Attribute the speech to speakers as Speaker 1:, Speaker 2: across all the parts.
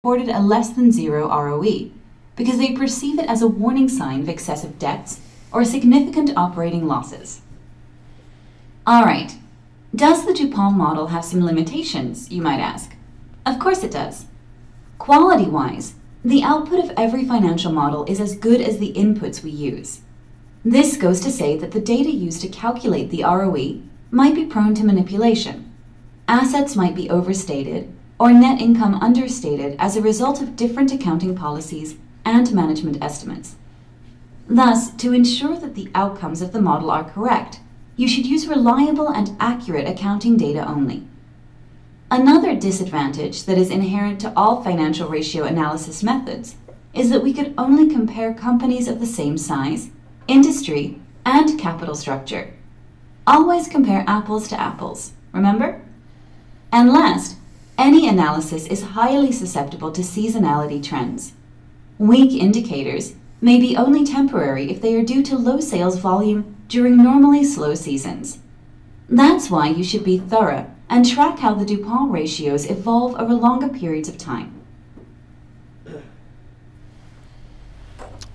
Speaker 1: reported a less than zero ROE because they perceive it as a warning sign of excessive debts or significant operating losses. All right, does the DuPont model have some limitations, you might ask? Of course it does. Quality-wise, the output of every financial model is as good as the inputs we use. This goes to say that the data used to calculate the ROE might be prone to manipulation. Assets might be overstated or net income understated as a result of different accounting policies and management estimates. Thus, to ensure that the outcomes of the model are correct, you should use reliable and accurate accounting data only. Another disadvantage that is inherent to all financial ratio analysis methods is that we could only compare companies of the same size, industry, and capital structure. Always compare apples to apples, remember? And last, any analysis is highly susceptible to seasonality trends. Weak indicators may be only temporary if they are due to low sales volume during normally slow seasons. That's why you should be thorough and track how the DuPont ratios evolve over longer periods of time.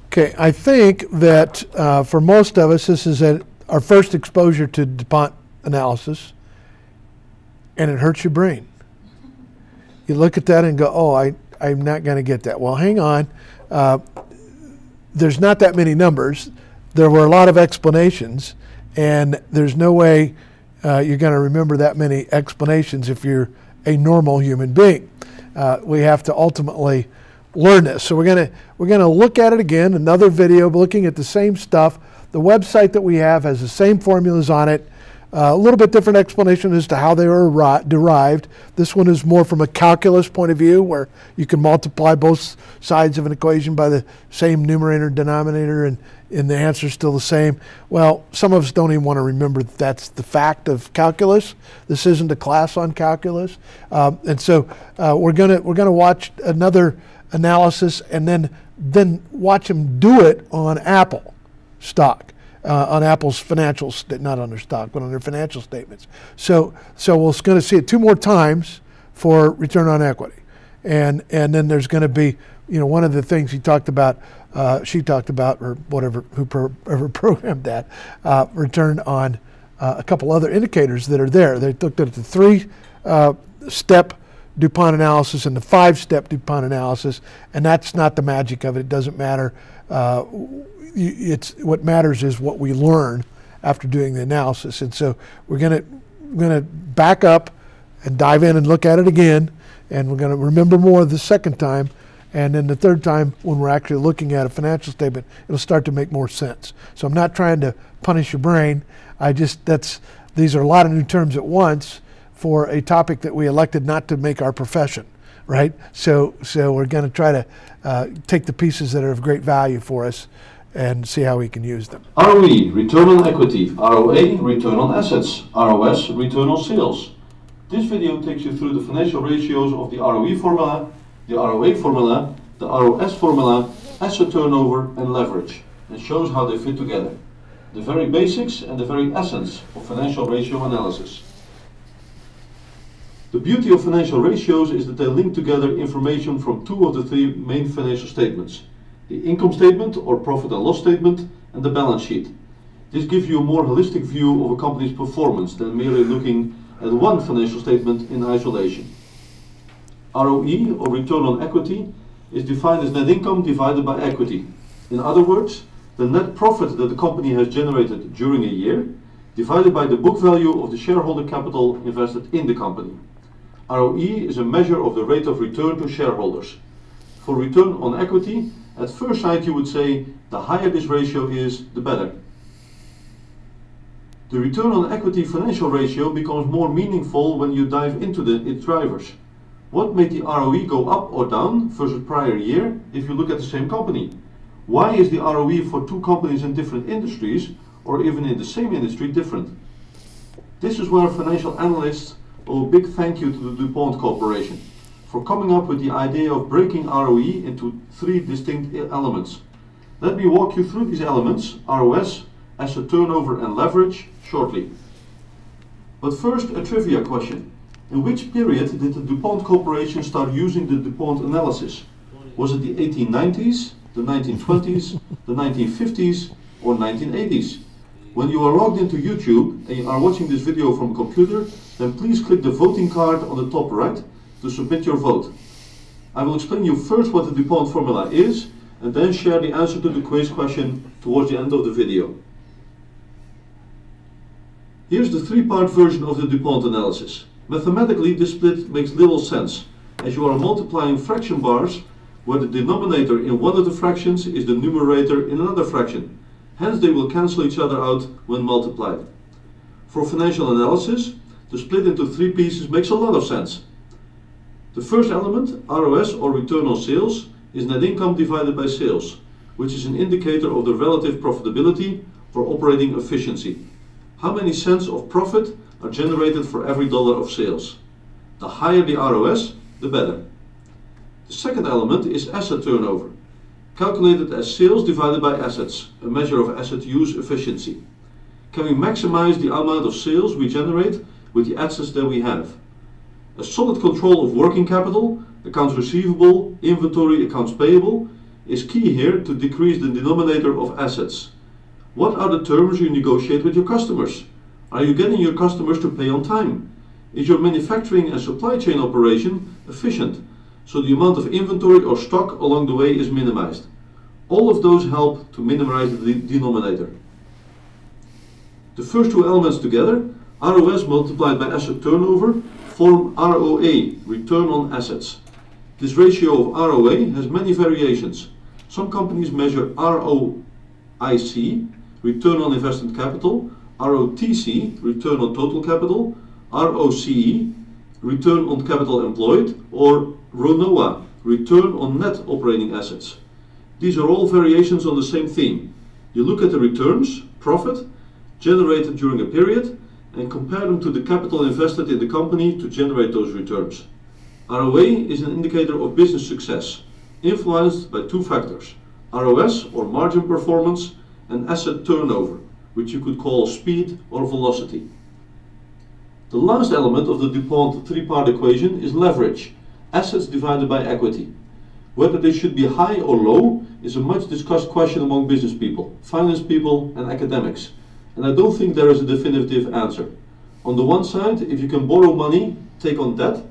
Speaker 2: Okay, I think that for most of us, this is our first exposure to DuPont analysis, and it hurts your brain. You look at that and go, oh, I'm not going to get that. Well, hang on. There's not that many numbers. There were a lot of explanations, and there's no way you're going to remember that many explanations if you're a normal human being. We have to ultimately learn this. So we're going to look at it again, another video looking at the same stuff. The website that we have has the same formulas on it. A little bit different explanation as to how they were derived. This one is more from a calculus point of view, where you can multiply both sides of an equation by the same numerator and denominator, and the answer is still the same. Well, some of us don't even want to remember that that's the fact of calculus. This isn't a class on calculus, and so we're gonna watch another analysis and then watch them do it on Apple stock. On Apple's financials, not on their stock, but on their financial statements. So we're going to see it two more times for return on equity, and then there's going to be, one of the things she talked about, or whatever, whoever programmed that, return on a couple other indicators that are there. They looked at the three-step DuPont analysis and the five-step DuPont analysis, and that's not the magic of it. It doesn't matter. What matters is what we learn after doing the analysis, and so we're gonna back up and dive in and look at it again, and we're gonna remember more the second time, and then the third time when we're actually looking at a financial statement, it'll start to make more sense. So I'm not trying to punish your brain. These are a lot of new terms at once for a topic that we elected not to make our profession, right? So we're gonna try to take the pieces that are of great value for us and see how we can use them.
Speaker 3: ROE, return on equity. ROA, return on assets. ROS, return on sales. This video takes you through the financial ratios of the ROE formula, the ROA formula, the ROS formula, asset turnover and leverage, and shows how they fit together. The very basics and the very essence of financial ratio analysis. The beauty of financial ratios is that they link together information from two of the three main financial statements: the income statement or profit and loss statement, and the balance sheet. This gives you a more holistic view of a company's performance than merely looking at one financial statement in isolation. ROE, or return on equity, is defined as net income divided by equity. In other words, the net profit that the company has generated during a year divided by the book value of the shareholder capital invested in the company. ROE is a measure of the rate of return to shareholders. For return on equity, at first sight you would say the higher this ratio is, the better. The return on equity financial ratio becomes more meaningful when you dive into its drivers. What made the ROE go up or down versus prior year if you look at the same company? Why is the ROE for two companies in different industries, or even in the same industry, different? This is where financial analysts owe a big thank you to the DuPont Corporation for coming up with the idea of breaking ROE into three distinct elements. Let me walk you through these elements, ROS, asset turnover and leverage, shortly. But first, a trivia question. In which period did the DuPont Corporation start using the DuPont analysis? Was it the 1890s, the 1920s, the 1950s, or 1980s? When you are logged into YouTube and you are watching this video from a computer, then please click the voting card on the top right to submit your vote. I will explain you first what the DuPont formula is, and then share the answer to the quiz question towards the end of the video. Here's the three-part version of the DuPont analysis. Mathematically, this split makes little sense, as you are multiplying fraction bars where the denominator in one of the fractions is the numerator in another fraction. Hence, they will cancel each other out when multiplied. For financial analysis, the split into three pieces makes a lot of sense. The first element, ROS or return on sales, is net income divided by sales, which is an indicator of the relative profitability or operating efficiency. How many cents of profit are generated for every dollar of sales? The higher the ROS, the better. The second element is asset turnover, calculated as sales divided by assets, a measure of asset use efficiency. Can we maximize the amount of sales we generate with the assets that we have? A solid control of working capital, accounts receivable, inventory, accounts payable, is key here to decrease the denominator of assets. What are the terms you negotiate with your customers? Are you getting your customers to pay on time? Is your manufacturing and supply chain operation efficient, so the amount of inventory or stock along the way is minimized? All of those help to minimize the denominator. The first two elements together, ROS multiplied by asset turnover, form ROA, return on assets. This ratio of ROA has many variations. Some companies measure ROIC, return on invested capital, ROTC, return on total capital, ROCE, return on capital employed, or RONOA, return on net operating assets. These are all variations on the same theme. You look at the returns, profit, generated during a period, and compare them to the capital invested in the company to generate those returns. ROA is an indicator of business success, influenced by two factors, ROS or margin performance and asset turnover, which you could call speed or velocity. The last element of the DuPont three-part equation is leverage, assets divided by equity. Whether they should be high or low is a much discussed question among business people, finance people and academics, and I don't think there is a definitive answer. On the one side, if you can borrow money, take on debt,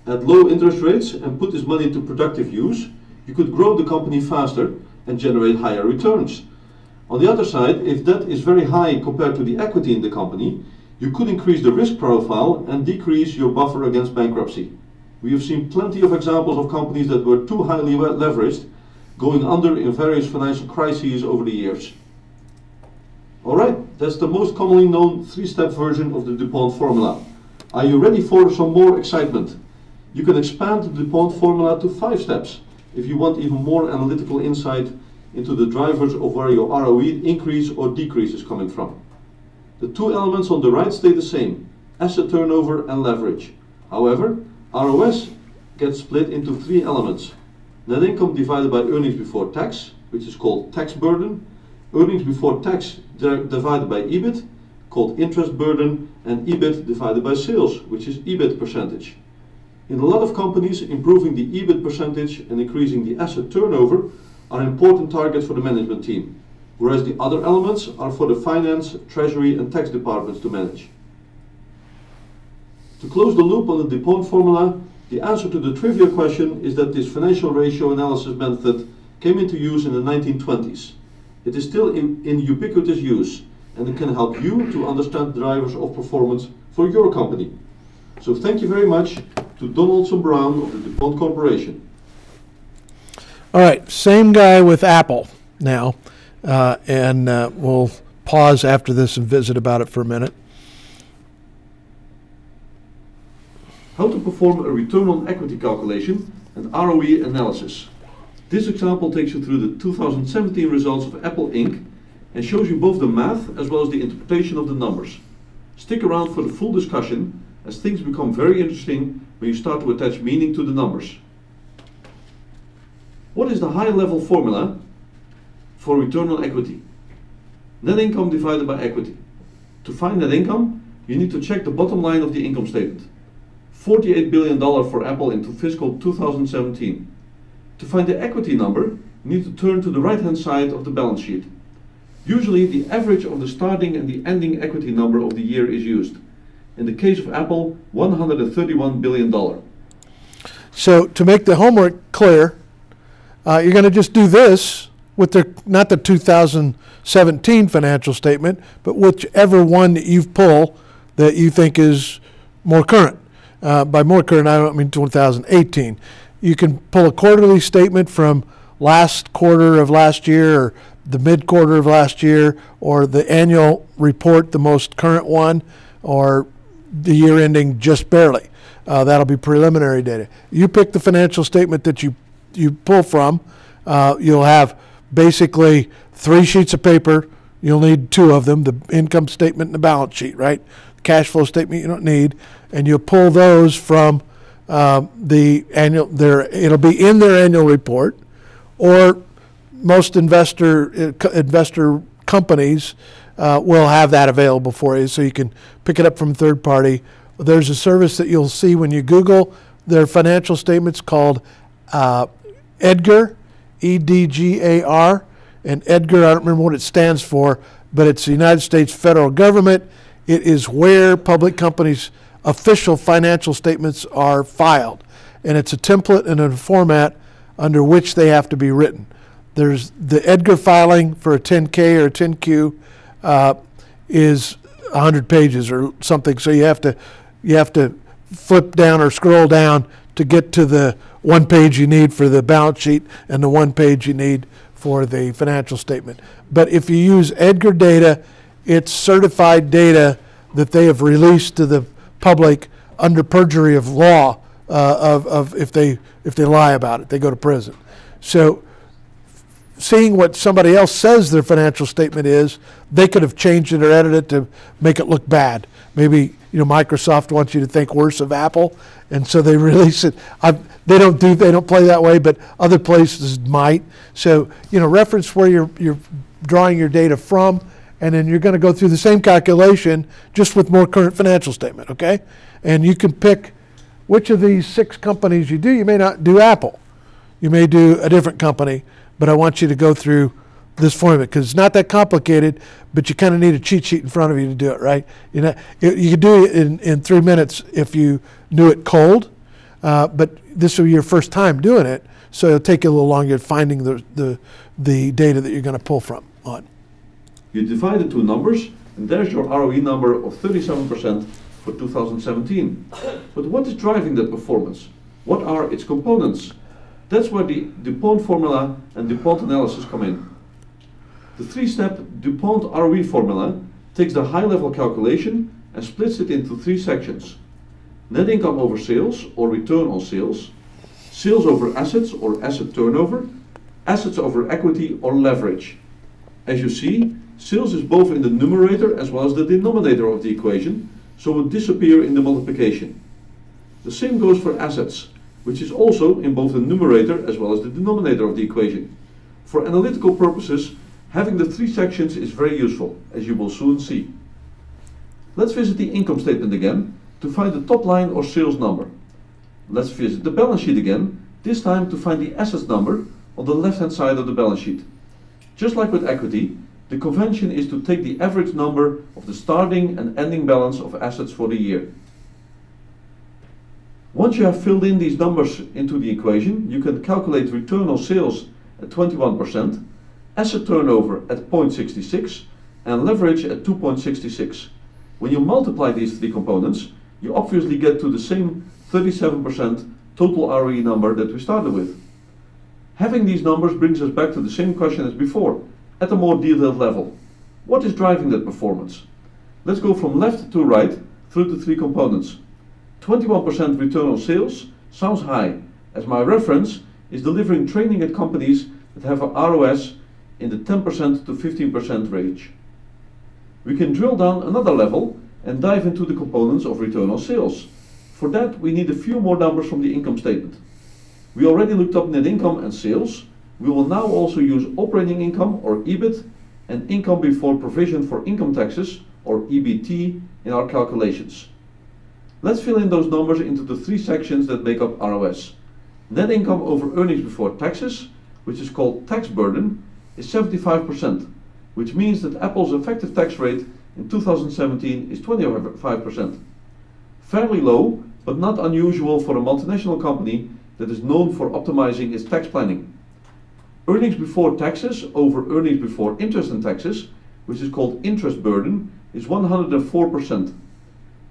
Speaker 3: at low interest rates and put this money to productive use, you could grow the company faster and generate higher returns. On the other side, if debt is very high compared to the equity in the company, you could increase the risk profile and decrease your buffer against bankruptcy. We have seen plenty of examples of companies that were too highly leveraged, going under in various financial crises over the years. Alright, that's the most commonly known three-step version of the DuPont formula. Are you ready for some more excitement? You can expand the DuPont formula to 5 steps if you want even more analytical insight into the drivers of where your ROE increase or decrease is coming from. The two elements on the right stay the same, asset turnover and leverage. However, ROS gets split into 3 elements. Net income divided by earnings before tax, which is called tax burden, earnings before tax divided by EBIT, called interest burden, and EBIT divided by sales, which is EBIT percentage. In a lot of companies, improving the EBIT percentage and increasing the asset turnover are important targets for the management team, whereas the other elements are for the finance, treasury and tax departments to manage. To close the loop on the DuPont formula, the answer to the trivia question is that this financial ratio analysis method came into use in the 1920s. It is still in ubiquitous use, and it can help you to understand drivers of performance for your company. So thank you very much to Donaldson Brown of the DuPont Corporation.
Speaker 2: All right, same guy with Apple now, and we'll pause after this and visit about it for a minute.
Speaker 3: How to perform a return on equity calculation and ROE analysis. This example takes you through the 2017 results of Apple Inc. and shows you both the math as well as the interpretation of the numbers. Stick around for the full discussion, as things become very interesting when you start to attach meaning to the numbers. What is the high-level formula for return on equity? Net income divided by equity. To find net income, you need to check the bottom line of the income statement. $48 billion for Apple into fiscal 2017. To find the equity number, you need to turn to the right-hand side of the balance sheet. Usually, the average of the starting and the ending equity number of the year is used. In the case of Apple, $131 billion.
Speaker 2: So to make the homework clear, you're going to just do this with not the 2017 financial statement, but whichever one that you've pulled that you think is more current. By more current, I don't mean 2018. You can pull a quarterly statement from last quarter of last year, or the mid-quarter of last year, or the annual report, the most current one, or the year ending just barely. That'll be preliminary data. You pick the financial statement that you pull from. You'll have basically 3 sheets of paper. You'll need 2 of them, the income statement and the balance sheet, right? The cash flow statement you don't need. And you'll pull those from the annual, it'll be in their annual report, or most investor companies will have that available for you, so you can pick it up from third party. There's a service that you'll see when you Google their financial statements called EDGAR, E-D-G-A-R. And EDGAR, I don't remember what it stands for, but it's the United States federal government. It is where public companies' official financial statements are filed. And it's a template and a format under which they have to be written. There's the EDGAR filing for a 10K or a 10Q is 100 pages or something, so you have to flip down or scroll down to get to the 1 page you need for the balance sheet and the 1 page you need for the financial statement. But if you use EDGAR data, it's certified data that they have released to the public under perjury of law. If they lie about it, they go to prison. So seeing what somebody else says their financial statement is, they could have changed it or edited it to make it look bad. Maybe Microsoft wants you to think worse of Apple, and so they release it. They don't play that way, but other places might. So reference where you're drawing your data from, and then you're going to go through the same calculation just with more current financial statement. Okay, and you can pick which of these 6 companies you do. You may not do Apple. You may do a different company, but I want you to go through this formula because it's not that complicated, but you kind of need a cheat sheet in front of you to do it, right? You could do it in 3 minutes if you knew it cold, but this will be your first time doing it, so it'll take you a little longer finding the data that you're going to pull from on.
Speaker 3: You divide the 2 numbers, and there's your ROE number of 37% for 2017. But what is driving that performance? What are its components? That's where the DuPont formula and DuPont analysis come in. The 3-step DuPont ROE formula takes the high-level calculation and splits it into 3 sections. Net income over sales, or return on sales, sales over assets, or asset turnover, assets over equity, or leverage. As you see, sales is both in the numerator as well as the denominator of the equation, so it will disappear in the multiplication. The same goes for assets, which is also in both the numerator as well as the denominator of the equation. For analytical purposes, having the 3 sections is very useful, as you will soon see. Let's visit the income statement again to find the top line or sales number. Let's visit the balance sheet again, this time to find the assets number on the left-hand side of the balance sheet. Just like with equity, the convention is to take the average number of the starting and ending balance of assets for the year. Once you have filled in these numbers into the equation, you can calculate return on sales at 21%, asset turnover at 0.66, and leverage at 2.66. When you multiply these 3 components, you obviously get to the same 37% total ROE number that we started with. Having these numbers brings us back to the same question as before, at a more detailed level. What is driving that performance? Let's go from left to right through the 3 components. 21% return on sales sounds high, as my reference is delivering training at companies that have an ROS in the 10% to 15% range. We can drill down another level and dive into the components of return on sales. For that, we need a few more numbers from the income statement. We already looked up net income and sales. We will now also use operating income, or EBIT, and income before provision for income taxes, or EBT, in our calculations. Let's fill in those numbers into the three sections that make up ROS. Net income over earnings before taxes, which is called tax burden, is 75%, which means that Apple's effective tax rate in 2017 is 25%. Fairly low, but not unusual for a multinational company that is known for optimizing its tax planning. Earnings before taxes over earnings before interest and taxes, which is called interest burden, is 104%.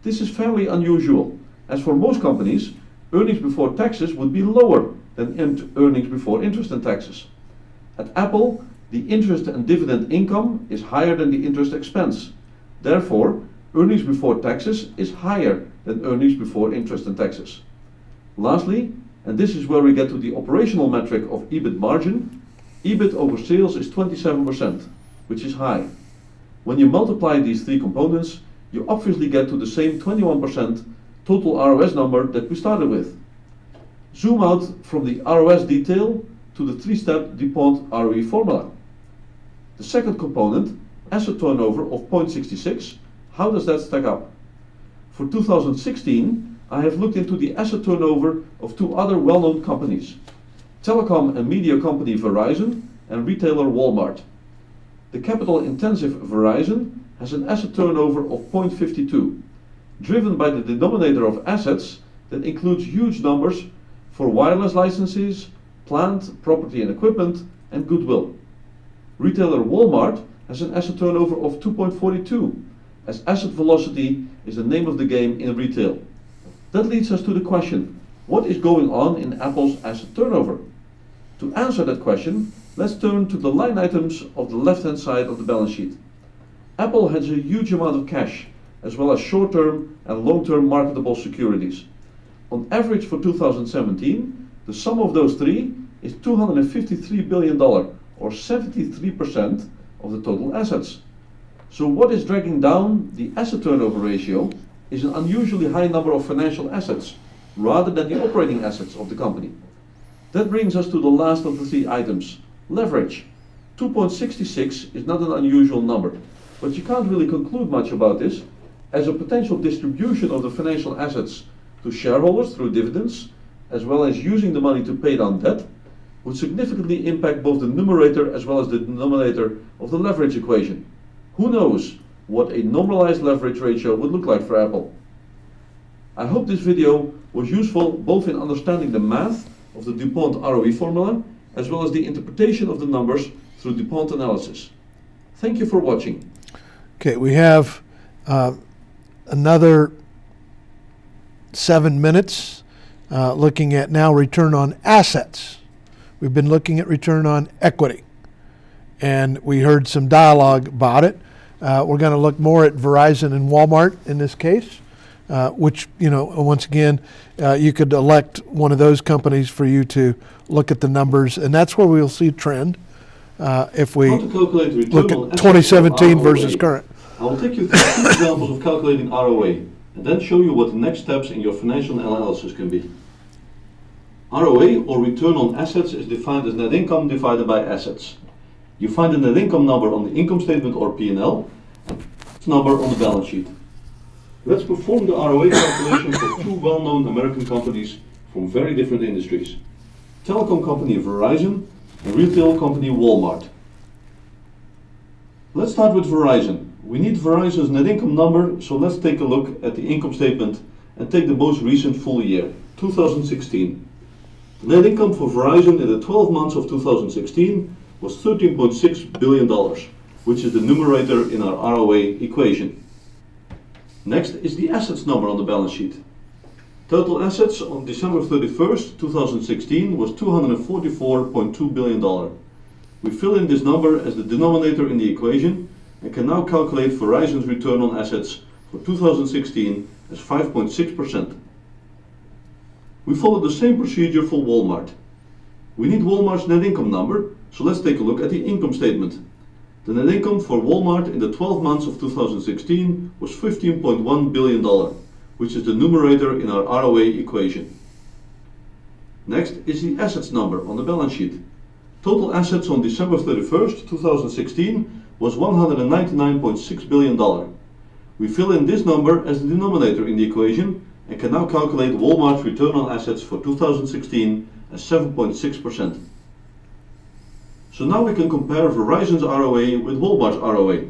Speaker 3: This is fairly unusual, as for most companies, earnings before taxes would be lower than earnings before interest and taxes. At Apple, the interest and dividend income is higher than the interest expense. Therefore, earnings before taxes is higher than earnings before interest and taxes. Lastly, and this is where we get to the operational metric of EBIT margin, EBIT over sales is 27%, which is high. When you multiply these three components, you obviously get to the same 21% total ROS number that we started with. Zoom out from the ROS detail to the three-step DuPont ROE formula. The second component, asset turnover of 0.66, how does that stack up? For 2016, I have looked into the asset turnover of two other well-known companies, telecom and media company Verizon and retailer Walmart. The capital-intensive Verizon has an asset turnover of 0.52, driven by the denominator of assets that includes huge numbers for wireless licenses, plant, property and equipment, and goodwill. Retailer Walmart has an asset turnover of 2.42, as asset velocity is the name of the game in retail. That leads us to the question, what is going on in Apple's asset turnover? To answer that question, let's turn to the line items of the left-hand side of the balance sheet. Apple has a huge amount of cash, as well as short-term and long-term marketable securities. On average for 2017, the sum of those three is $253 billion, or 73% of the total assets. So what is dragging down the asset turnover ratio is an unusually high number of financial assets, rather than the operating assets of the company. That brings us to the last of the three items, leverage. 2.66 is not an unusual number, but you can't really conclude much about this, as a potential distribution of the financial assets to shareholders through dividends, as well as using the money to pay down debt, would significantly impact both the numerator as well as the denominator of the leverage equation. Who knows what a normalized leverage ratio would look like for Apple? I hope this video was useful both in understanding the math of the DuPont ROE formula, as well as the interpretation of the numbers through DuPont analysis. Thank you for watching.
Speaker 2: Okay, we have another 7 minutes looking at now return on assets. We've been looking at return on equity, and we heard some dialogue about it. We're going to look more at Verizon and Walmart in this case, which, you know, once again, you could elect one of those companies for you to look at the numbers, and that's where we'll see trend if we look at 2017 versus current.
Speaker 3: I will take you through two examples of calculating ROA, and then show you what the next steps in your financial analysis can be. ROA, or return on assets, is defined as net income divided by assets. You find the net income number on the income statement or P&L, and this number on the balance sheet. Let's perform the ROA calculation for two well-known American companies from very different industries. Telecom company Verizon and retail company Walmart. Let's start with Verizon. We need Verizon's net income number, so let's take a look at the income statement and take the most recent full year, 2016. Net income for Verizon in the 12 months of 2016 was $13.6 billion, which is the numerator in our ROA equation. Next is the assets number on the balance sheet. Total assets on December 31st, 2016 was $244.2 billion. We fill in this number as the denominator in the equation and can now calculate Verizon's return on assets for 2016 as 5.6%. We follow the same procedure for Walmart. We need Walmart's net income number, so let's take a look at the income statement. The net income for Walmart in the 12 months of 2016 was $15.1 billion, which is the numerator in our ROA equation. Next is the assets number on the balance sheet. Total assets on December 31st, 2016 was $199.6 billion. We fill in this number as the denominator in the equation and can now calculate Walmart's return on assets for 2016 as 7.6%. So now we can compare Verizon's ROA with Walmart's ROA.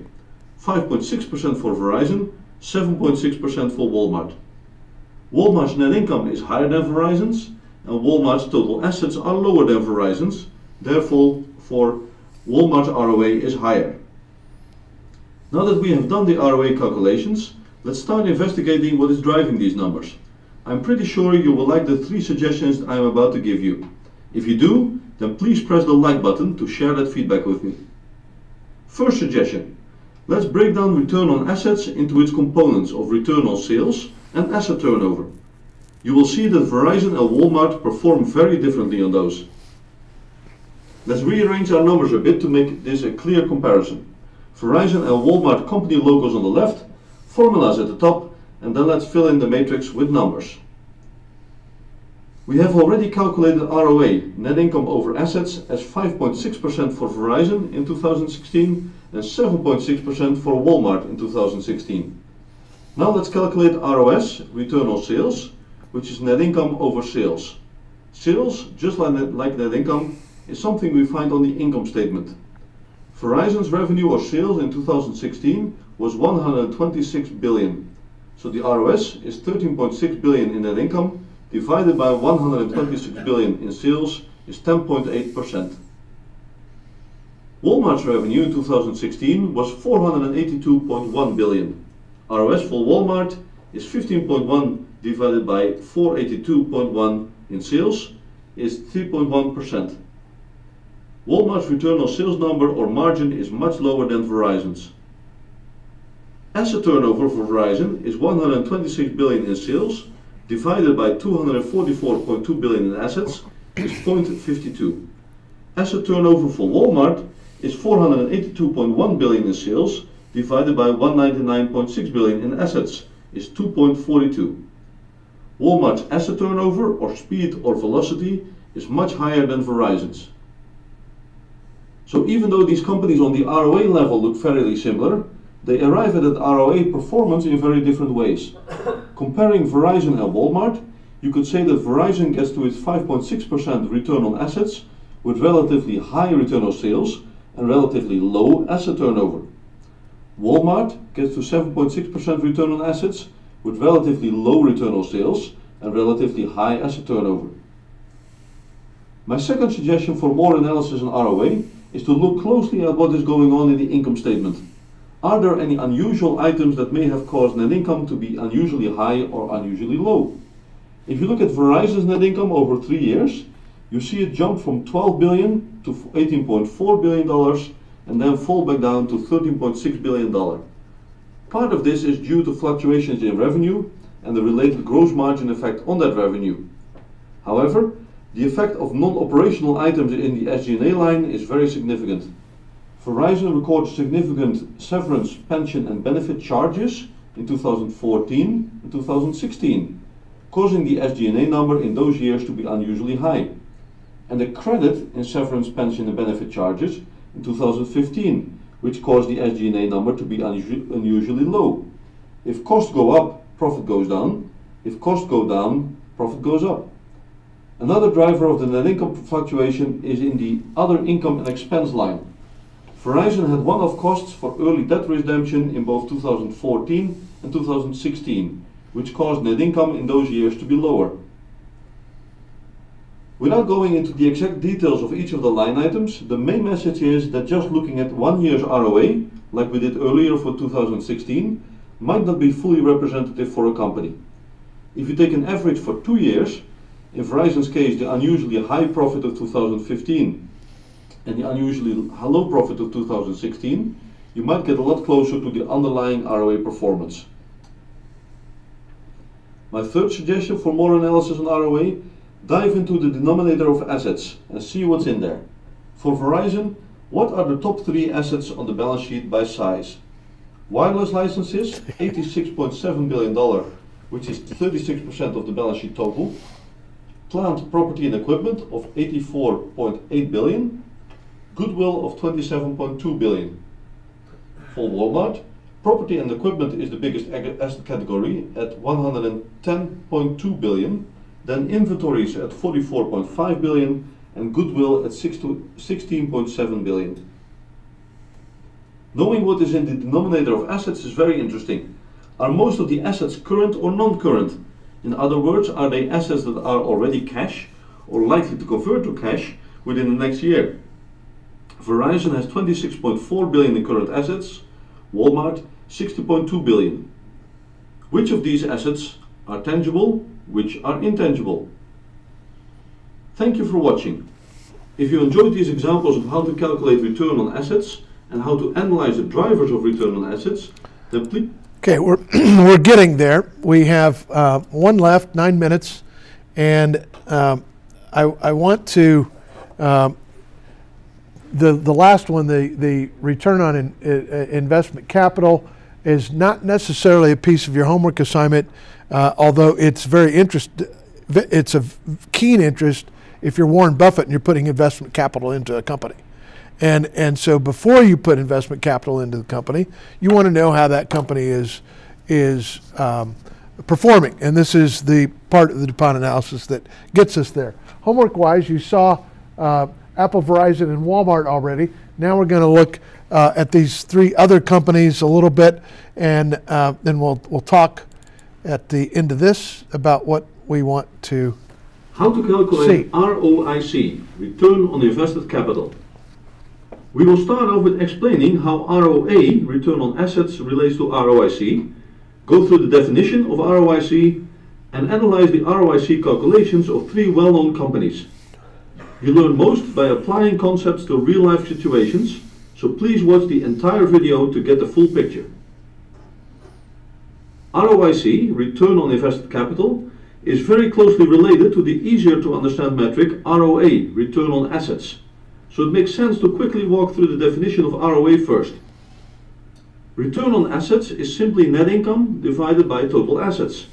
Speaker 3: 5.6% for Verizon, 7.6% for Walmart. Walmart's net income is higher than Verizon's, and Walmart's total assets are lower than Verizon's. Therefore, Walmart's ROA is higher. Now that we have done the ROA calculations, let's start investigating what is driving these numbers. I'm pretty sure you will like the 3 suggestions I am about to give you. If you do, then please press the like button to share that feedback with me. First suggestion. Let's break down return on assets into its components of return on sales and asset turnover. You will see that Verizon and Walmart perform very differently on those. Let's rearrange our numbers a bit to make this a clear comparison. Verizon and Walmart company logos on the left, formulas at the top, and then let's fill in the matrix with numbers. We have already calculated ROA, net income over assets, as 5.6% for Verizon in 2016 and 7.6% for Walmart in 2016. Now let's calculate ROS, return on sales, which is net income over sales. Sales, just like net income, is something we find on the income statement. Verizon's revenue or sales in 2016 was 126 billion. So the ROS is 13.6 billion in net income divided by 126 billion in sales is 10.8%. Walmart's revenue in 2016 was 482.1 billion. ROS for Walmart is 15.1 divided by 482.1 in sales is 3.1%. Walmart's return on sales number or margin is much lower than Verizon's. Asset turnover for Verizon is 126 billion in sales divided by 244.2 billion in assets is 0.52. Asset turnover for Walmart is 482.1 billion in sales divided by 199.6 billion in assets is 2.42. Walmart's asset turnover or speed or velocity is much higher than Verizon's. So even though these companies on the ROA level look fairly similar, they arrive at ROA performance in very different ways. Comparing Verizon and Walmart, you could say that Verizon gets to its 5.6% return on assets with relatively high return on sales and relatively low asset turnover. Walmart gets to 7.6% return on assets with relatively low return on sales and relatively high asset turnover. My second suggestion for more analysis on ROA is to look closely at what is going on in the income statement. Are there any unusual items that may have caused net income to be unusually high or unusually low? If you look at Verizon's net income over 3 years, you see it jump from 12 billion to 18.4 billion dollars and then fall back down to 13.6 billion dollar. Part of this is due to fluctuations in revenue and the related gross margin effect on that revenue. However, the effect of non-operational items in the SG&A line is very significant. Verizon recorded significant severance, pension and benefit charges in 2014 and 2016, causing the SG&A number in those years to be unusually high, and a credit in severance, pension and benefit charges in 2015, which caused the SG&A number to be unusually low. If costs go up, profit goes down. If costs go down, profit goes up. Another driver of the net income fluctuation is in the other income and expense line. Verizon had one-off costs for early debt redemption in both 2014 and 2016, which caused net income in those years to be lower. Without going into the exact details of each of the line items, the main message is that just looking at 1 year's ROA, like we did earlier for 2016, might not be fully representative for a company. If you take an average for 2 years, in Verizon's case the unusually high profit of 2015 and the unusually low profit of 2016, you might get a lot closer to the underlying ROA performance. My third suggestion for more analysis on ROA, dive into the denominator of assets and see what's in there. For Verizon, what are the top 3 assets on the balance sheet by size? Wireless licenses, $86.7 billion, which is 36% of the balance sheet total. Plant, property and equipment of 84.8 billion. Goodwill of 27.2 billion. For Walmart, Property and equipment is the biggest asset category at 110.2 billion, then inventories at 44.5 billion, and goodwill at 16.7 billion. Knowing what is in the denominator of assets is very interesting. Are most of the assets current or non-current? In other words, are they assets that are already cash or likely to convert to cash within the next year? Verizon has 26.4 billion in current assets, Walmart 60.2 billion. Which of these assets are tangible, which are intangible? Thank you for watching. If you enjoyed these examples of how to calculate return on assets and how to analyze the drivers of return on assets, then please...
Speaker 2: Okay, we're getting there. We have one left, 9 minutes, and I want to, the last one, the return on investment capital, is not necessarily a piece of your homework assignment, although it's it's a keen interest if you're Warren Buffett and you're putting investment capital into a company. And so before you put investment capital into the company, you want to know how that company is performing. And this is the part of the DuPont analysis that gets us there. Homework-wise, you saw Apple, Verizon, and Walmart already. Now we're going to look at these 3 other companies a little bit, and then we'll talk at the end of this about what we want to
Speaker 3: How to calculate ROIC, return on invested capital. We will start off with explaining how ROA, return on assets, relates to ROIC, go through the definition of ROIC, and analyze the ROIC calculations of 3 well-known companies. You learn most by applying concepts to real-life situations, so please watch the entire video to get the full picture. ROIC, return on invested capital, is very closely related to the easier to understand metric ROA, return on assets. So it makes sense to quickly walk through the definition of ROA first. Return on assets is simply net income divided by total assets.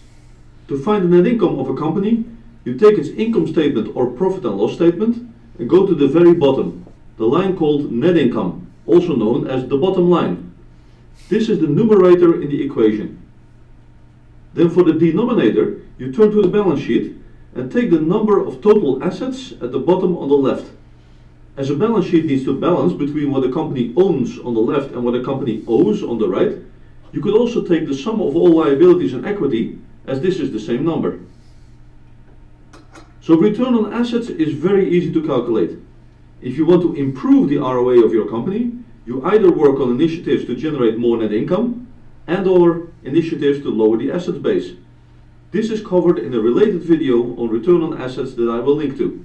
Speaker 3: To find the net income of a company, you take its income statement or profit and loss statement and go to the very bottom, the line called net income, also known as the bottom line. This is the numerator in the equation. Then for the denominator, you turn to the balance sheet and take the number of total assets at the bottom on the left. As a balance sheet needs to balance between what a company owns on the left and what a company owes on the right, you could also take the sum of all liabilities and equity, as this is the same number. So return on assets is very easy to calculate. If you want to improve the ROA of your company, you either work on initiatives to generate more net income and/or initiatives to lower the assets base. This is covered in a related video on return on assets that I will link to.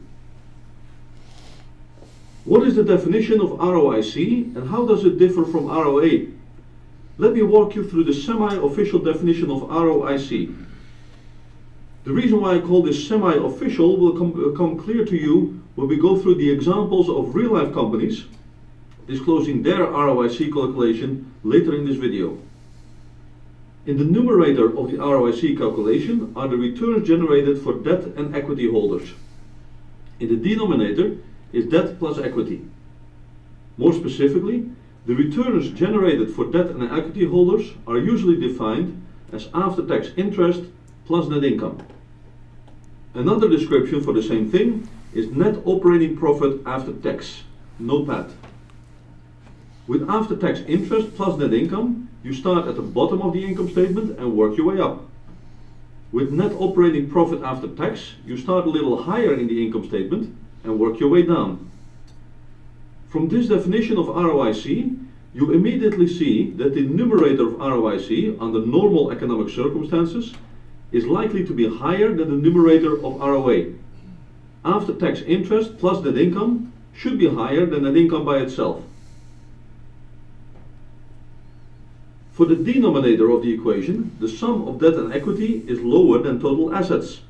Speaker 3: What is the definition of ROIC and how does it differ from ROA? Let me walk you through the semi-official definition of ROIC. The reason why I call this semi-official will come clear to you when we go through the examples of real-life companies disclosing their ROIC calculation later in this video. In the numerator of the ROIC calculation are the returns generated for debt and equity holders. In the denominator is debt plus equity. More specifically, the returns generated for debt and equity holders are usually defined as after-tax interest plus net income. Another description for the same thing is net operating profit after tax, NOPAT. With after-tax interest plus net income, you start at the bottom of the income statement and work your way up. With net operating profit after tax, you start a little higher in the income statement and work your way down. From this definition of ROIC, you immediately see that the numerator of ROIC under normal economic circumstances is likely to be higher than the numerator of ROA. After-tax interest plus net income should be higher than net income by itself. For the denominator of the equation, the sum of debt and equity is lower than total assets.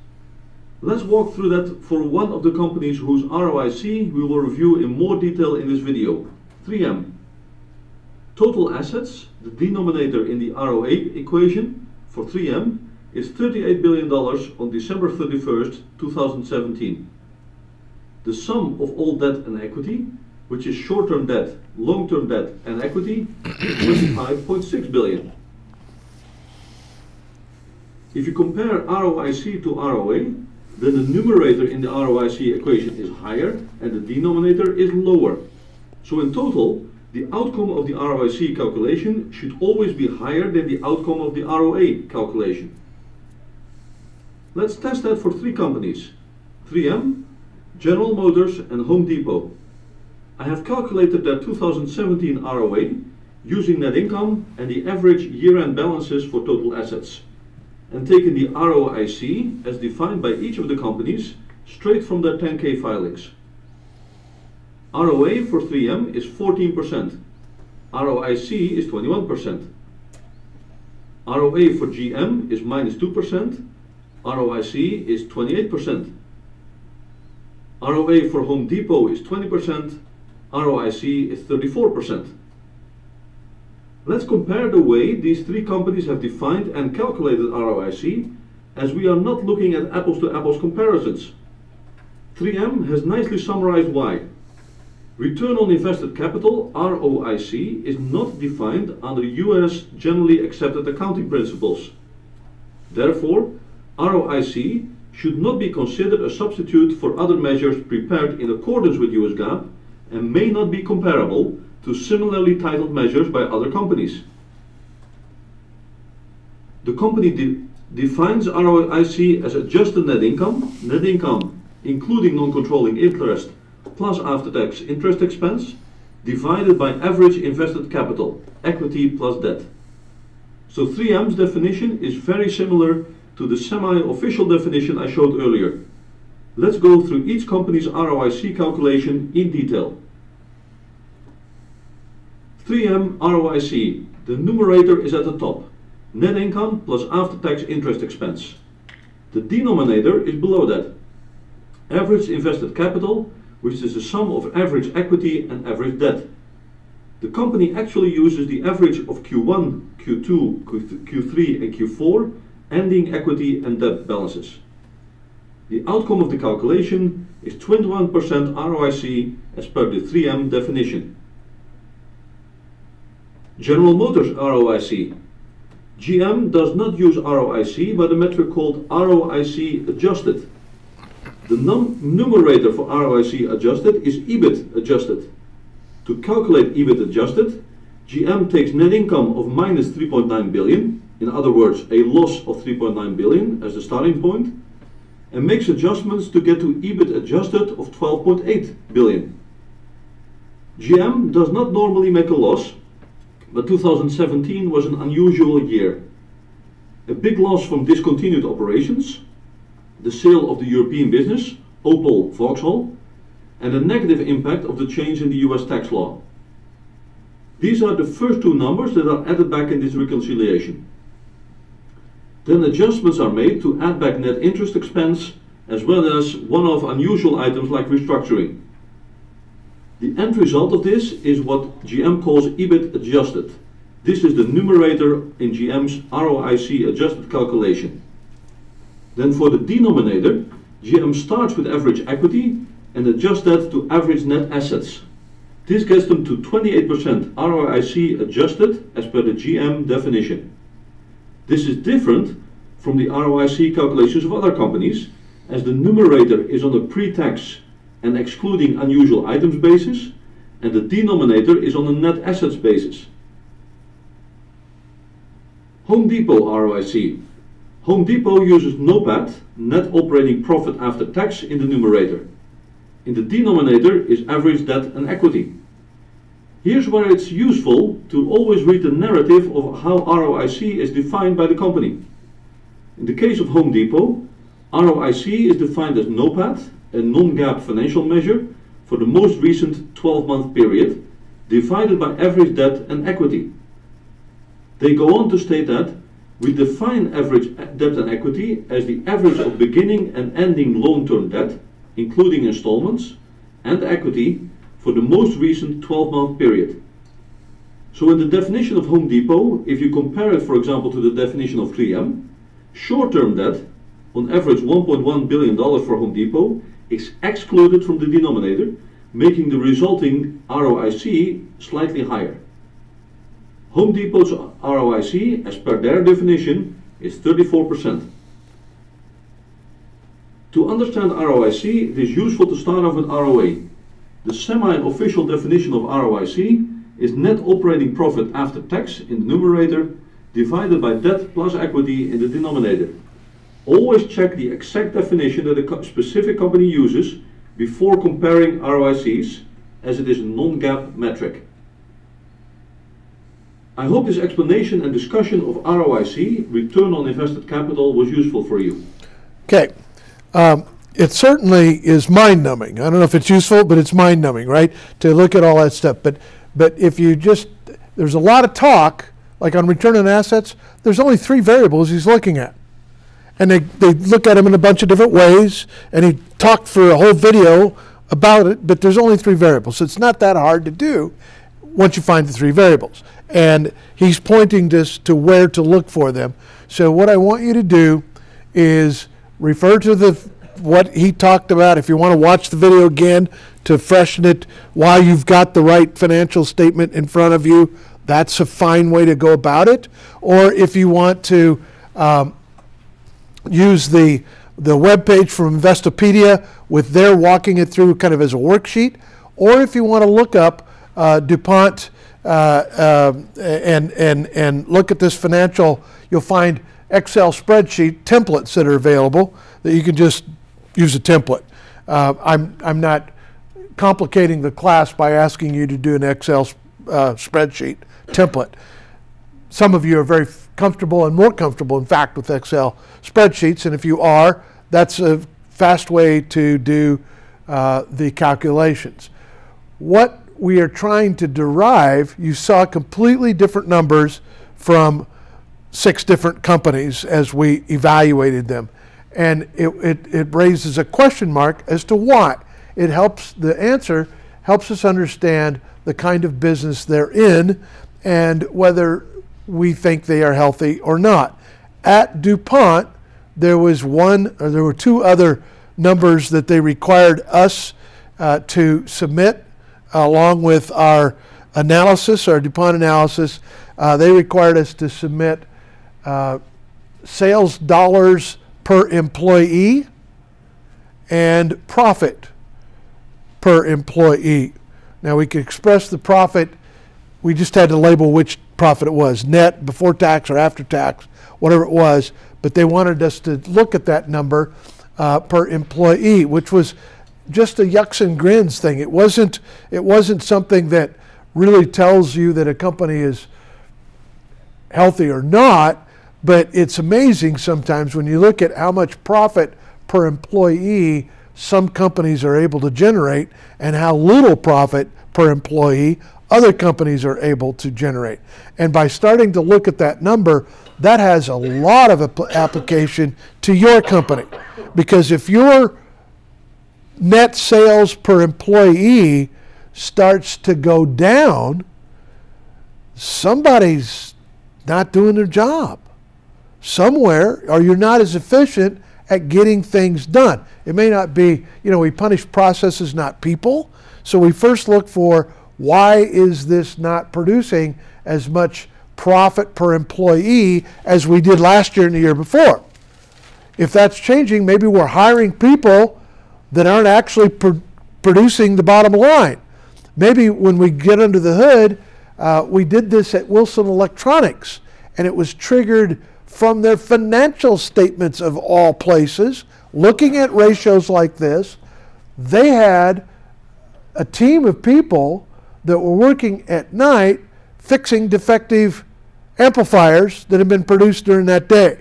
Speaker 3: Let's walk through that for one of the companies whose ROIC we will review in more detail in this video, 3M. Total assets, the denominator in the ROA equation for 3M, is $38 billion on December 31st, 2017. The sum of all debt and equity, which is short-term debt, long-term debt, and equity, is 25.6 billion. If you compare ROIC to ROA, then the numerator in the ROIC equation is higher and the denominator is lower. So in total, the outcome of the ROIC calculation should always be higher than the outcome of the ROA calculation. Let's test that for 3 companies: 3M, General Motors, and Home Depot. I have calculated their 2017 ROA using net income and the average year-end balances for total assets, and taken the ROIC as defined by each of the companies straight from their 10K filings. ROA for 3M is 14%, ROIC is 21%. ROA for GM is -2%, ROIC is 28%. ROA for Home Depot is 20%, ROIC is 34%. Let's compare the way these 3 companies have defined and calculated ROIC, as we are not looking at apples-to-apples comparisons. 3M has nicely summarized why. Return on invested capital, ROIC, is not defined under US generally accepted accounting principles. Therefore, ROIC should not be considered a substitute for other measures prepared in accordance with US GAAP and may not be comparable to similarly titled measures by other companies. The company defines ROIC as adjusted net income including non-controlling interest plus after-tax interest expense, divided by average invested capital, equity plus debt. So 3M's definition is very similar to the semi-official definition I showed earlier. Let's go through each company's ROIC calculation in detail. 3M ROIC, the numerator is at the top, net income plus after-tax interest expense. The denominator is below that, average invested capital, which is the sum of average equity and average debt. The company actually uses the average of Q1, Q2, Q3 and Q4 ending equity and debt balances. The outcome of the calculation is 21% ROIC as per the 3M definition. General Motors ROIC. GM does not use ROIC but a metric called ROIC adjusted. The numerator for ROIC adjusted is EBIT adjusted. To calculate EBIT adjusted, GM takes net income of minus 3.9 billion, in other words, a loss of 3.9 billion as the starting point, and makes adjustments to get to EBIT adjusted of 12.8 billion. GM does not normally make a loss, but 2017 was an unusual year. A big loss from discontinued operations, the sale of the European business, Opel Vauxhall, and a negative impact of the change in the US tax law. These are the first 2 numbers that are added back in this reconciliation. Then adjustments are made to add back net interest expense as well as one-off unusual items like restructuring. The end result of this is what GM calls EBIT adjusted. This is the numerator in GM's ROIC adjusted calculation. Then for the denominator, GM starts with average equity and adjusts that to average net assets. This gets them to 28% ROIC adjusted as per the GM definition. This is different from the ROIC calculations of other companies, as the numerator is on a pre-tax and excluding unusual items basis, and the denominator is on a net assets basis. Home Depot ROIC. Home Depot uses NOPAT, net operating profit after tax, in the numerator. In the denominator is average debt and equity. Here's where it's useful to always read the narrative of how ROIC is defined by the company. In the case of Home Depot, ROIC is defined as NOPAT, a non-GAAP financial measure for the most recent 12-month period, divided by average debt and equity. They go on to state that we define average debt and equity as the average of beginning and ending long-term debt, including installments, and equity for the most recent 12-month period. So in the definition of Home Depot, if you compare it, for example, to the definition of 3M, short-term debt, on average $1.1 billion for Home Depot, is excluded from the denominator making the resulting ROIC slightly higher. Home Depot's ROIC, as per their definition, is 34%. To understand ROIC, it is useful to start off with ROA. The semi-official definition of ROIC is net operating profit after tax in the numerator divided by debt plus equity in the denominator. Always check the exact definition that a specific company uses before comparing ROICs, as it is a non-GAAP metric. I hope this explanation and discussion of ROIC, return on invested capital, was useful for you.
Speaker 2: Okay. It certainly is mind-numbing. I don't know if it's useful, but it's mind-numbing, right? To look at all that stuff. But if you just, there's a lot of talk, like on return on assets, there's only 3 variables he's looking at. And they look at them in a bunch of different ways, and he talked for a whole video about it, but there's only 3 variables. So it's not that hard to do once you find the 3 variables. And he's pointing this to where to look for them. So what I want you to do is refer to what he talked about. If you want to watch the video again to freshen it while you've got the right financial statement in front of you, that's a fine way to go about it. Or if you want to use the web page from Investopedia with their walking it through kind of as a worksheet, or if you want to look up DuPont and look at this financial, you'll find Excel spreadsheet templates that are available that you can just use a template. I'm not complicating the class by asking you to do an Excel spreadsheet template. Some of you are very comfortable and more comfortable, in fact, with Excel spreadsheets, and if you are, that's a fast way to do the calculations. What we are trying to derive, you saw completely different numbers from 6 different companies as we evaluated them. And it raises a question mark as to why. It helps, the answer helps us understand the kind of business they're in and whether we think they are healthy or not. At DuPont, there were 2 other numbers that they required us to submit along with our analysis, our DuPont analysis. They required us to submit sales dollars per employee and profit per employee. Now we could express the profit, we just had to label which profit it was, net, before tax or after tax, whatever it was, but they wanted us to look at that number per employee, which was just a yucks and grins thing. It wasn't something that really tells you that a company is healthy or not. But it's amazing sometimes when you look at how much profit per employee some companies are able to generate and how little profit per employee other companies are able to generate. And by starting to look at that number, that has a lot of application to your company. Because if your net sales per employee starts to go down, somebody's not doing their job somewhere, or you're not as efficient at getting things done. It may not be, we punish processes, not people. So we first look for, why is this not producing as much profit per employee as we did last year and the year before? If that's changing, maybe we're hiring people that aren't actually producing the bottom line. Maybe when we get under the hood, we did this at Wilson Electronics, and it was triggered from their financial statements of all places. Looking at ratios like this, they had a team of people that were working at night fixing defective amplifiers that had been produced during that day.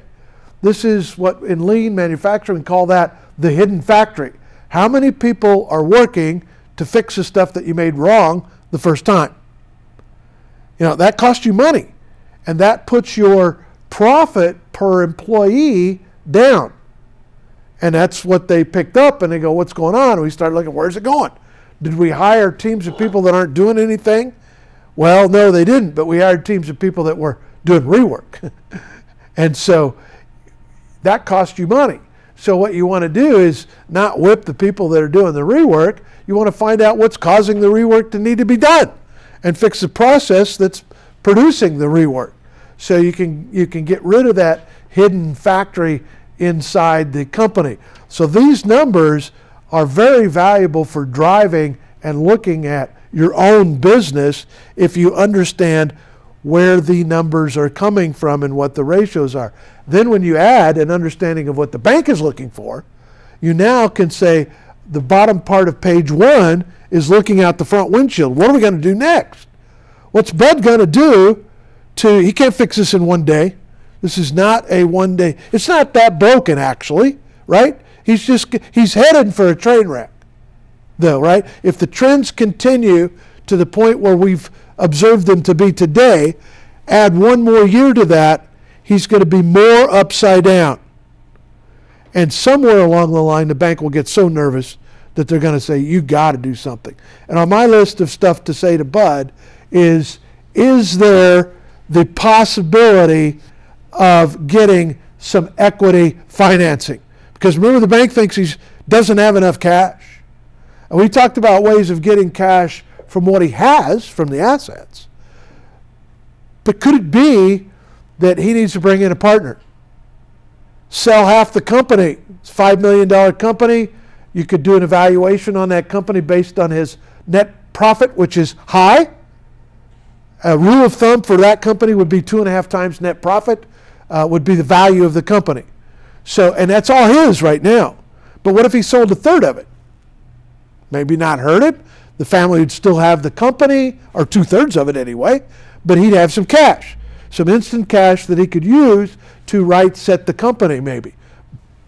Speaker 2: This is what in lean manufacturing we call that the hidden factory. How many people are working to fix the stuff that you made wrong the first time? That costs you money, and that puts your profit per employee down. And that's what they picked up, and they go, what's going on? And we started looking, where's it going? Did we hire teams of people that aren't doing anything? Well, no, they didn't, but we hired teams of people that were doing rework. And so that cost you money. So what you want to do is not whip the people that are doing the rework. You want to find out what's causing the rework to need to be done and fix the process that's producing the rework. So you can get rid of that hidden factory inside the company. So these numbers are very valuable for driving and looking at your own business if you understand where the numbers are coming from and what the ratios are. Then when you add an understanding of what the bank is looking for, you now can say the bottom part of page 1 is looking out the front windshield. What are we going to do next? What's Bud going to do he can't fix this in one day. This is not a one day, it's not that broken actually, right? He's headed for a train wreck though, right? If the trends continue to the point where we've observed them to be today, add one more year to that, he's going to be more upside down. And somewhere along the line, the bank will get so nervous that they're going to say, you got to do something. And on my list of stuff to say to Bud is there the possibility of getting some equity financing? Because remember, the bank thinks he doesn't have enough cash. And we talked about ways of getting cash from what he has, from the assets. But could it be that he needs to bring in a partner? Sell half the company. It's a $5 million company. You could do an evaluation on that company based on his net profit, which is high. A rule of thumb for that company would be 2.5 times net profit would be the value of the company. So, and that's all his right now. But what if he sold a third of it? Maybe not hurt it. The family would still have the company, or 2/3 of it anyway, but he'd have some cash, some instant cash that he could use to set the company maybe.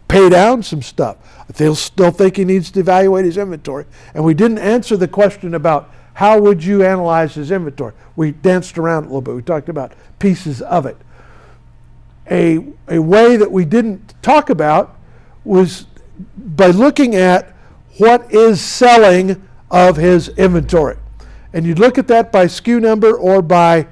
Speaker 2: Pay down some stuff. They'll still think he needs to evaluate his inventory. And we didn't answer the question about how would you analyze his inventory. We danced around a little bit. We talked about pieces of it. A way that we didn't talk about was by looking at what is selling of his inventory. And you'd look at that by SKU number or by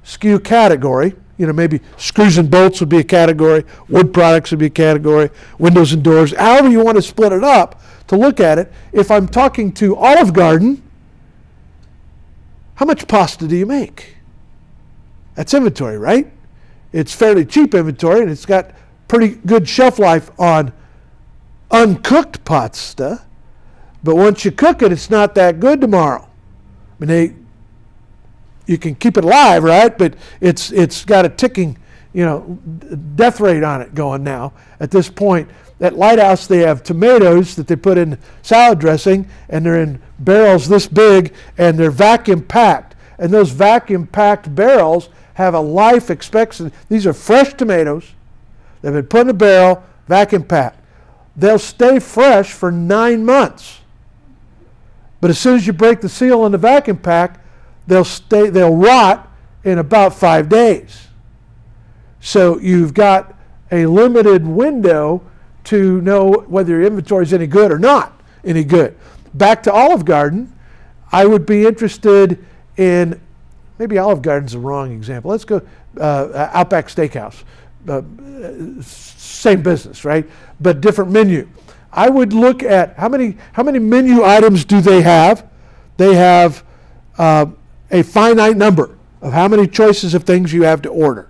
Speaker 2: SKU category. You know, maybe screws and bolts would be a category, wood products would be a category, windows and doors, however you want to split it up to look at it. If I'm talking to Olive Garden, how much pasta do you make? That's inventory, right? It's fairly cheap inventory, and it's got pretty good shelf life on uncooked pasta. But once you cook it, it's not that good tomorrow. I mean, you can keep it alive, right? But it's got a ticking, death rate on it going now. At this point, at Lighthouse, they have tomatoes that they put in salad dressing, and they're in barrels this big, and they're vacuum packed. And those vacuum packed barrels have a life expectancy. These are fresh tomatoes. They've been put in a barrel, vacuum packed. They'll stay fresh for 9 months. But as soon as you break the seal on the vacuum pack, they'll rot in about 5 days. So you've got a limited window to know whether your inventory is any good or not any good. Back to Olive Garden, I would be interested in, maybe Olive Garden's the wrong example. Let's go Outback Steakhouse. Same business, right? But different menu. I would look at how many menu items do they have? They have a finite number of how many choices of things you have to order.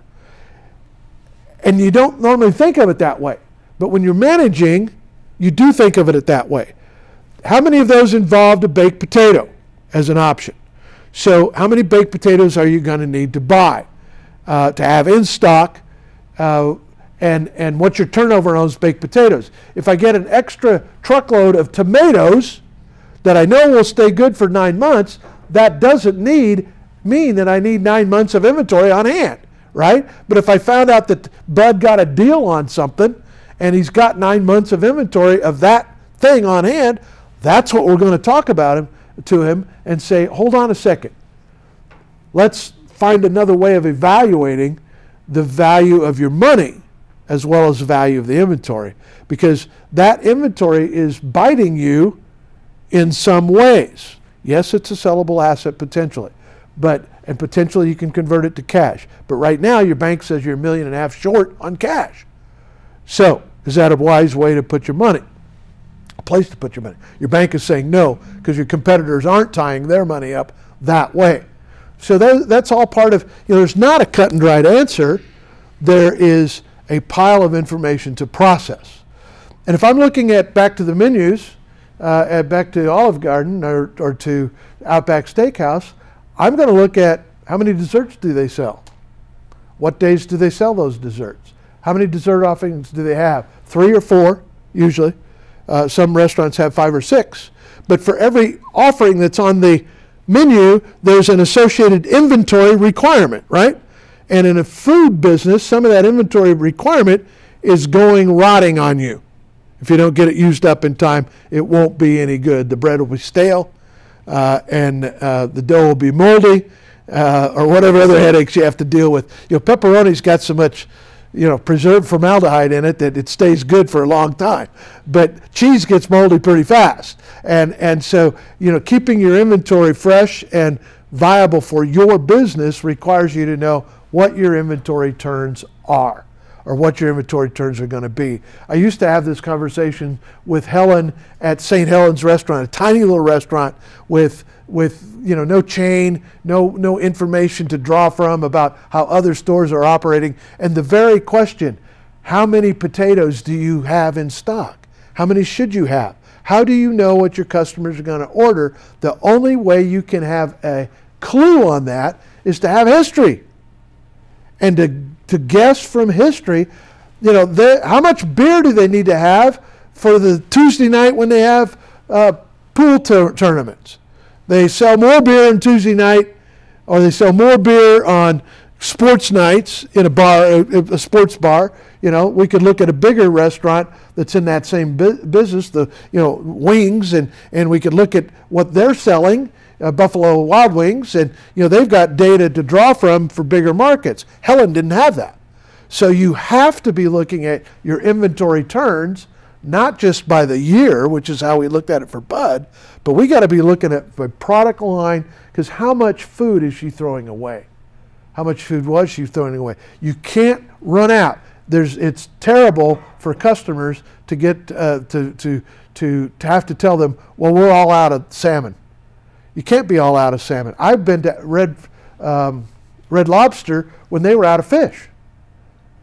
Speaker 2: And you don't normally think of it that way. But when you're managing, you do think of it that way. How many of those involved a baked potato as an option? So how many baked potatoes are you going to need to buy to have in stock? And what's your turnover on those baked potatoes? If I get an extra truckload of tomatoes that I know will stay good for 9 months, that doesn't mean that I need 9 months of inventory on hand, right? But if I found out that Bud got a deal on something and he's got 9 months of inventory of that thing on hand, that's what we're going to talk about to him and say, hold on a second. Let's find another way of evaluating the value of your money as well as the value of the inventory, because that inventory is biting you in some ways. Yes, it's a sellable asset potentially, and potentially you can convert it to cash. But right now your bank says you're $1.5 million short on cash. So Is that a wise way to put your money? A place to put your money. Your bank is saying no because your competitors aren't tying their money up that way. So that's all part of, there's not a cut and dried answer. There is a pile of information to process. And if I'm looking at back to the menus, back to Olive Garden or to Outback Steakhouse, I'm going to look at how many desserts do they sell? What days do they sell those desserts? How many dessert offerings do they have? 3 or 4, usually. Some restaurants have 5 or 6. But for every offering that's on the menu, there's an associated inventory requirement, right? And in a food business, some of that inventory requirement is going rotting on you. If you don't get it used up in time, it won't be any good. The bread will be stale, and the dough will be moldy, or whatever other headaches you have to deal with. Pepperoni's got so much, preserved formaldehyde in it that it stays good for a long time. But cheese gets moldy pretty fast. And so, keeping your inventory fresh and viable for your business requires you to know what your inventory turns are, or what your inventory turns are going to be. I used to have this conversation with Helen at St. Helens Restaurant, a tiny little restaurant with no chain, no information to draw from about how other stores are operating. And the very question, how many potatoes do you have in stock? How many should you have? How do you know what your customers are going to order? The only way you can have a clue on that is to have history. And to guess from history, how much beer do they need to have for the Tuesday night when they have pool tournaments? They sell more beer on Tuesday night, or they sell more beer on sports nights in a bar, a sports bar. We could look at a bigger restaurant that's in that same business, the Wings, and we could look at what they're selling. Buffalo Wild Wings, and they've got data to draw from for bigger markets. Helen didn't have that. So you have to be looking at your inventory turns, not just by the year, which is how we looked at it for Bud, but we got to be looking at the product line, because how much food is she throwing away? How much food was she throwing away? You can't run out. It's terrible for customers to get to have to tell them, well, we're all out of salmon. You can't be all out of salmon. I've been to Red Lobster when they were out of fish.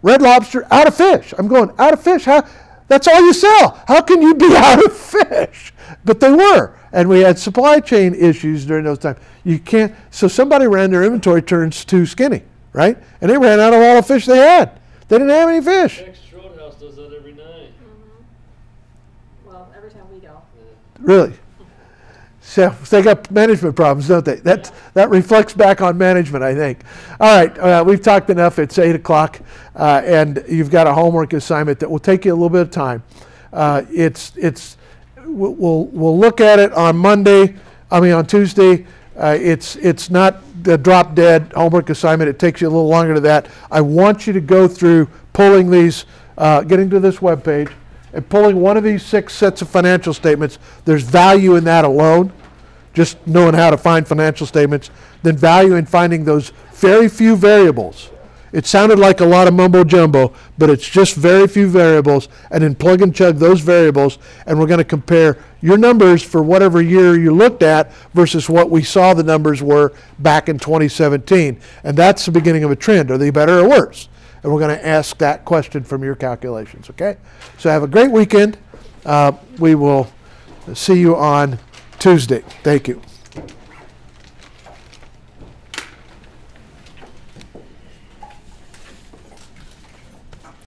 Speaker 2: Red Lobster, out of fish. I'm going, out of fish? How? That's all you sell. How can you be out of fish? But they were. And we had supply chain issues during those times. You can't, so somebody ran their inventory turns too skinny, right? And they ran out of all the fish they had. They didn't have any fish.
Speaker 4: Texas Roadhouse does that every night.
Speaker 5: Mm-hmm. Well, every time we go.
Speaker 2: Really? So they got management problems, don't they? That reflects back on management, I think. All right, we've talked enough. It's 8 o'clock, and you've got a homework assignment that will take you a little bit of time. We'll look at it on Monday. On Tuesday. It's not the drop dead homework assignment. It takes you a little longer to that. I want you to go through pulling these, getting to this webpage, and pulling one of these 6 sets of financial statements. There's value in that alone, just knowing how to find financial statements. Then value in finding those very few variables. It sounded like a lot of mumbo jumbo, but it's just very few variables, and then plug and chug those variables, and we're going to compare your numbers for whatever year you looked at versus what we saw the numbers were back in 2017. And that's the beginning of a trend. Are they better or worse? And we're going to ask that question from your calculations, okay? So have a great weekend. We will see you on Tuesday. Thank you.